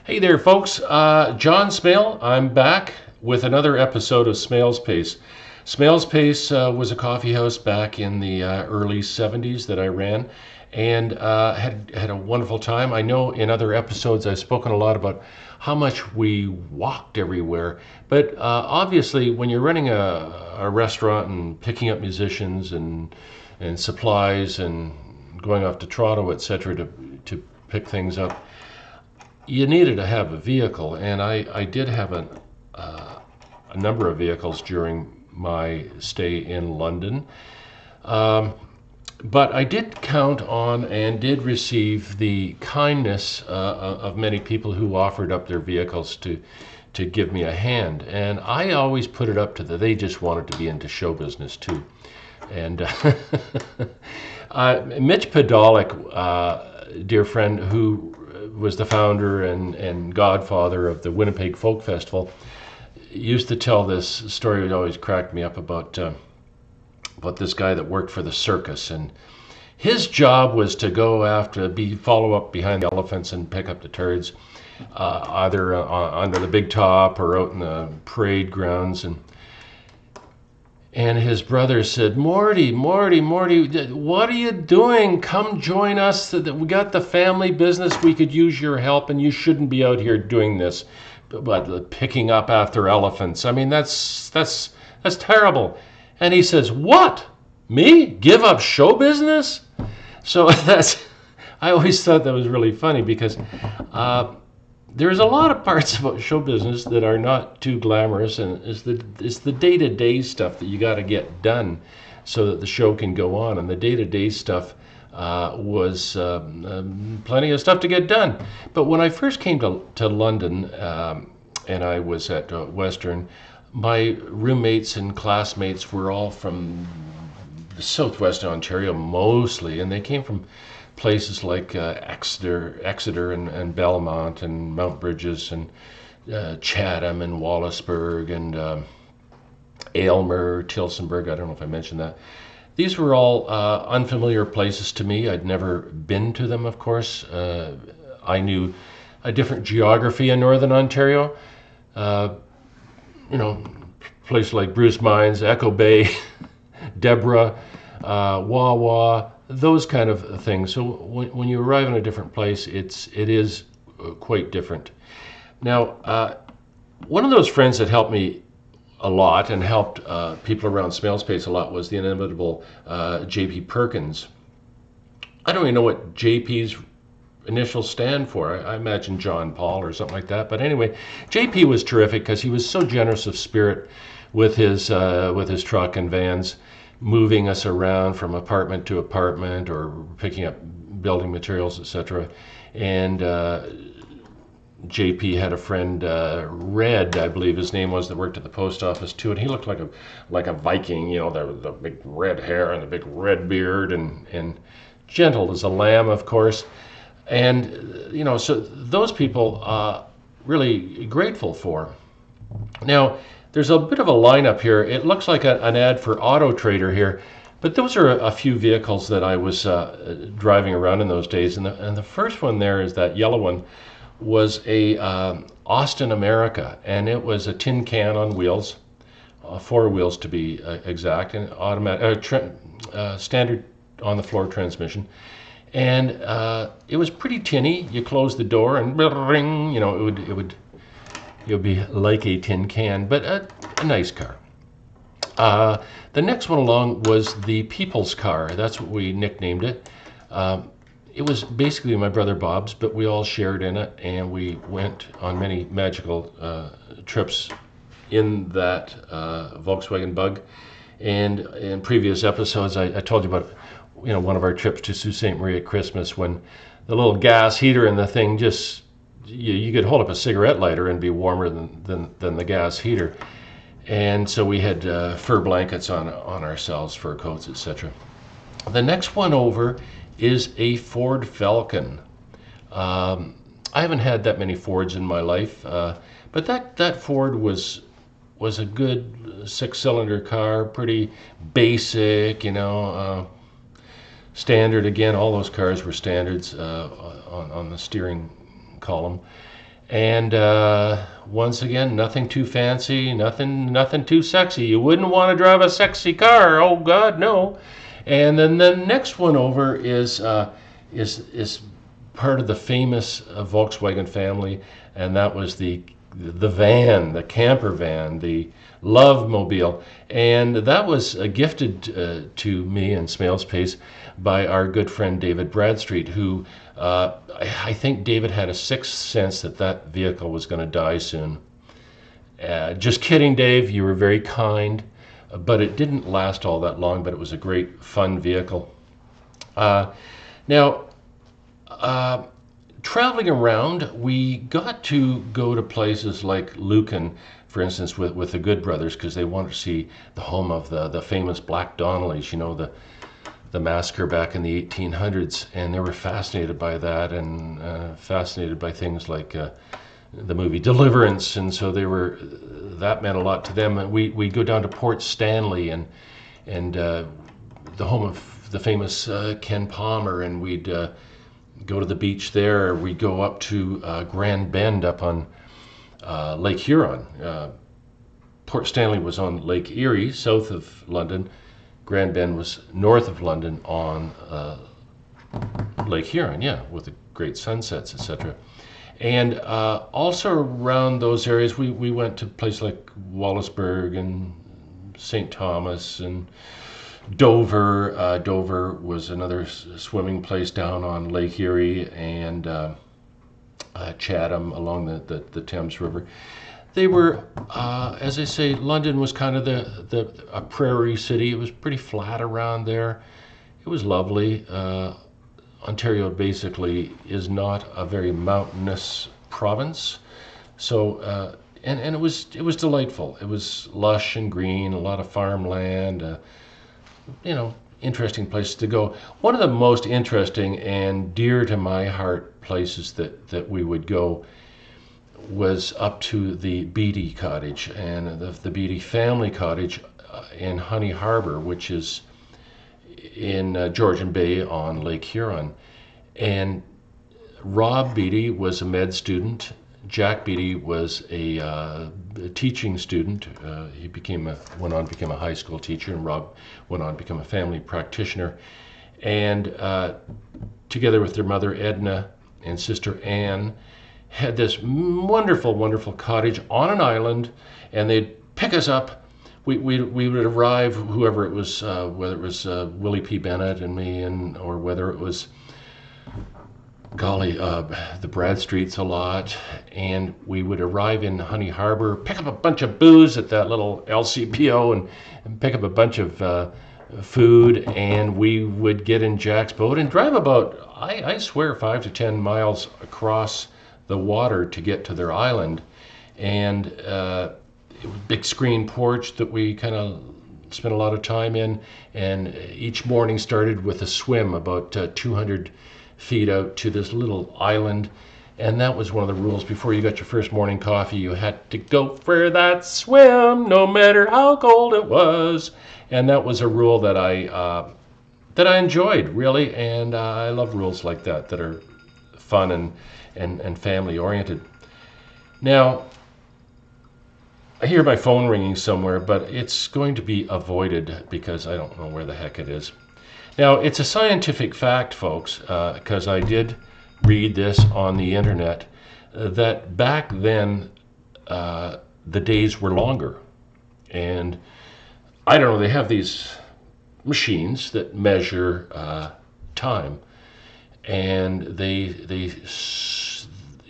Hey there, folks. John Smale. I'm back with another episode of Smalespace. Smalespace was a coffee house back in the early 70s that I ran and had a wonderful time. I know in other episodes I've spoken a lot about how much we walked everywhere, but obviously when you're running a restaurant and picking up musicians and supplies and going off to Toronto, etc., to pick things up, you needed to have a vehicle, and I did have a number of vehicles during my stay in London. Um, but I did count on and did receive the kindness of many people who offered up their vehicles to give me a hand. And I always put it up to they just wanted to be into show business too. And Mitch Podolak, dear friend, who was the founder and godfather of the Winnipeg Folk Festival, used to tell this story. It always cracked me up about this guy that worked for the circus, and his job was to go follow up behind the elephants and pick up the turds, either under the big top or out in the parade grounds. And his brother said, Morty, Morty, what are you doing? Come join us. We got the family business. We could use your help, and you shouldn't be out here doing this, but picking up after elephants. I mean, that's terrible. And he says, what? Me? Give up show business? So I always thought that was really funny because there's a lot of parts about show business that are not too glamorous, and it's the day-to-day stuff that you got to get done so that the show can go on. And the day-to-day stuff was plenty of stuff to get done. But when I first came to London, and I was at Western, my roommates and classmates were all from southwestern Ontario mostly, and they came from places like Exeter and Belmont and Mount Bridges and Chatham and Wallaceburg and Aylmer, Tilsonburg. I don't know if I mentioned that. These were all unfamiliar places to me. I'd never been to them, of course. I knew a different geography in Northern Ontario. Uh, you know, places like Bruce Mines, Echo Bay, Deborah, Wawa, those kind of things. So when you arrive in a different place, it is quite different. Now, one of those friends that helped me a lot and helped people around Smalespace a lot was the inimitable J.P. Perkins. I don't even know what J.P.'s initials stand for. I imagine John Paul or something like that. But anyway, J.P. was terrific because he was so generous of spirit with his truck and vans, moving us around from apartment to apartment or picking up building materials, etc. And JP had a friend, Red, I believe his name was, that worked at the post office too, and he looked like a Viking, the big red hair and the big red beard, and gentle as a lamb, of course. And so those people really grateful for. Now, there's a bit of a lineup here. It looks like an ad for Auto Trader here, but those are a few vehicles that I was driving around in those days. And the first one there is that yellow one, was a Austin America, and it was a tin can on wheels, 4 wheels to be exact, and automatic, standard on the floor transmission. And it was pretty tinny. You close the door and ring, it would be like a tin can, but a nice car. The next one along was the People's Car. That's what we nicknamed it. It was basically my brother Bob's, but we all shared in it, and we went on many magical trips in that Volkswagen Bug. And in previous episodes, I told you about one of our trips to Sault Ste. Marie at Christmas, when the little gas heater in the thing just you could hold up a cigarette lighter and be warmer than the gas heater. And so we had fur blankets on ourselves, fur coats, etc. The next one over is a Ford Falcon. I haven't had that many Fords in my life, but that Ford was a good 6-cylinder car, pretty basic, standard. Again, all those cars were standards on the steering column. And once again, nothing too fancy, nothing too sexy. You wouldn't want to drive a sexy car. Oh God, no. And then the next one over is part of the famous Volkswagen family, and that was the van, the camper van, the Love Mobile, and that was gifted to me in Smalespace by our good friend David Bradstreet, who I think David had a sixth sense that that vehicle was going to die soon. Just kidding, Dave. You were very kind, but it didn't last all that long. But it was a great, fun vehicle. Now, uh, traveling around, we got to go to places like Lucan, for instance, with the Good Brothers, because they wanted to see the home of the famous Black Donnellys, the massacre back in the 1800s, and they were fascinated by that and fascinated by things like the movie Deliverance, and so that meant a lot to them. And we'd go down to Port Stanley and the home of the famous Ken Palmer, and we'd go to the beach there. We'd go up to Grand Bend up on Lake Huron. Port Stanley was on Lake Erie, south of London. Grand Bend was north of London on Lake Huron, yeah, with the great sunsets, etc. And also around those areas, we went to places like Wallaceburg and St. Thomas and Dover. Dover was another swimming place down on Lake Erie, and Chatham along the Thames River. They were, as I say, London was kind of a prairie city. It was pretty flat around there. It was lovely. Ontario basically is not a very mountainous province, so and it was delightful. It was lush and green, a lot of farmland. Interesting places to go. One of the most interesting and dear to my heart places that we would go was up to the Beatty Cottage and the Beatty family cottage in Honey Harbor, which is in Georgian Bay on Lake Huron. And Rob Beatty was a med student. Jack Beatty was a teaching student. He went on to become a high school teacher, and Rob went on to become a family practitioner. And together with their mother Edna and sister Anne, had this wonderful, wonderful cottage on an island, and they'd pick us up. We would arrive, whoever it was, whether it was Willie P. Bennett and me, or whether it was, the Bradstreets a lot, and we would arrive in Honey Harbor, pick up a bunch of booze at that little LCPO, and pick up a bunch of food, and we would get in Jack's boat and drive about, I swear, 5 to 10 miles across the water to get to their island. And big screen porch that we kind of spent a lot of time in, and each morning started with a swim about 200 feet out to this little island. And that was one of the rules. Before you got your first morning coffee, you had to go for that swim no matter how cold it was. And that was a rule that I enjoyed, really. And I love rules like that are fun and family oriented. Now, I hear my phone ringing somewhere, but it's going to be avoided because I don't know where the heck it is. Now, it's a scientific fact, folks, because I did read this on the internet, that back then the days were longer. And I don't know, they have these machines that measure time, and it's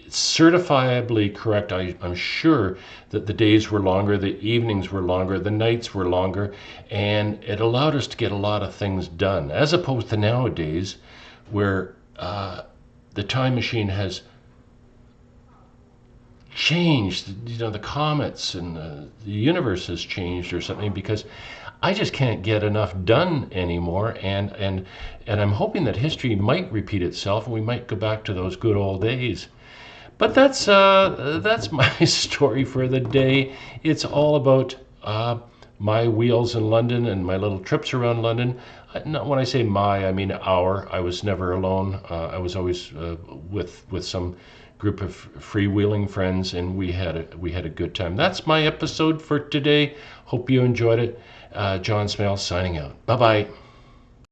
certifiably correct. I'm sure that the days were longer, the evenings were longer, the nights were longer, and it allowed us to get a lot of things done, as opposed to nowadays, where the time machine has changed. The comets and the universe has changed or something, because I just can't get enough done anymore, and I'm hoping that history might repeat itself and we might go back to those good old days. But that's my story for the day. It's all about my wheels in London and my little trips around London. Not when I say my, I mean our. I was never alone. I was always with some group of freewheeling friends, and we had a good time. That's my episode for today. Hope you enjoyed it. John Smales signing out. Bye bye.